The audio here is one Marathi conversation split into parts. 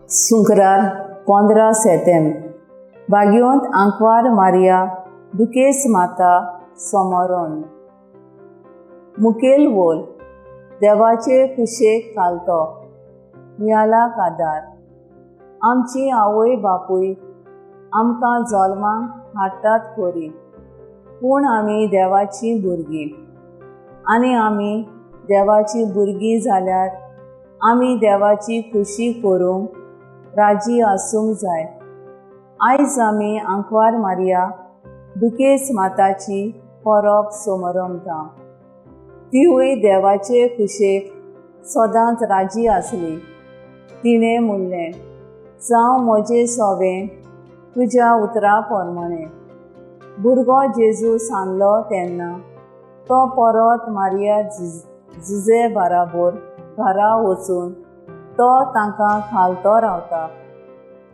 सुंकरार 15 सेप्टेंबर बागयोंत आंकवार मारिया दुकेस माता सोमोरोन मुखेल वोल देवाचे कुशेक घालतो मियाला कादार आमची आवय बापूय आमकां जल्माक हाडटात खोरी पूण आमी देवाची भुरगीं आनी आमी देवाची भुरगीं जाल्यार आमी देवाची खुशी करूंक राजी आसूंक जाय। आयज आमी आंकवार मारिया दुकेस माताची परब सोमरमता। तिवूय देवाचे कुशेक सदांच राजी आसली। तिणें म्हणलें, जावं म्हजें सोवें तुज्या उतरा पोरमणें। भुरगो जेजू सांडलो तेन्ना तो परत मारिया जुजे बाराबर घरा वचून तो तांकां खालतो रावता।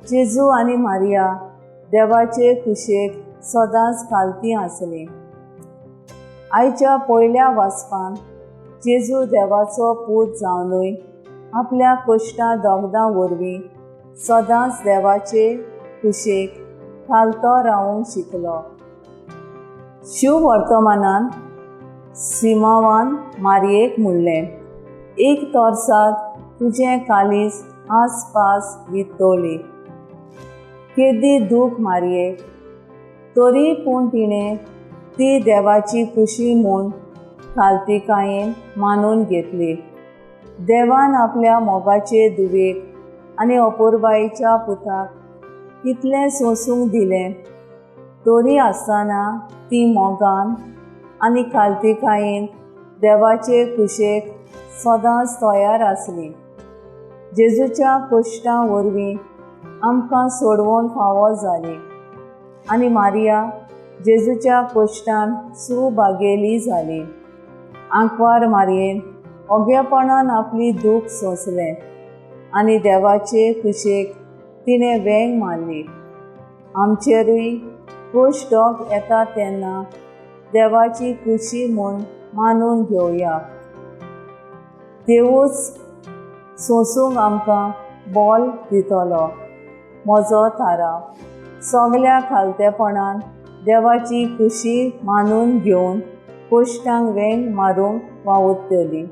जेजू आनी मारिया देवाचे कुशेक सदांच खालतीं आसलीं। आयच्या पयल्या वाचपान जेजू देवाचो पूत जावनूय आपल्या कश्टां दोगदां वरवीं सदांच देवाचे कुशेक खालतो रावूंक शिकलो। शिव वर्तमानान सिमावान मारयेक म्हणलें, एक तोर्सात तुजें कालीस आसपास वितोली। केदी दूख मारये, तरी पूण तिणें ती देवाची खुशी म्हूण खालतीकायेन मानून घेतली। देवान आपल्या मोगाचे दुवेक आनी अपुरबायेच्या पुताक कितलें सोंसूंक दिलें, तरी आसतना ती मोगान आनी खालतीकायेन देवाचे खुशेक सदांच तयार आसली। जेजूच्या कश्टां वरवीं आमकां सोडवून फावो जाली आनी मारिया जेजूच्या कश्टान सुभागेली जाली। आंकवार मारयेन ओगेपणान आपली दूख सोंसलें आनी देवाचे कुशेक तिणें वेंग मारली। आमचेरूय कश्ट येता तेन्ना देवाची खुशी म्हूण मानून घेवया। देवूच सोंसूंक आमकां बोल दितलो। म्हजो थाराव सगल्या खालतेपणान देवाची खुशी मानून घेवन कश्टांक वेंग मारूंक वावुरतली।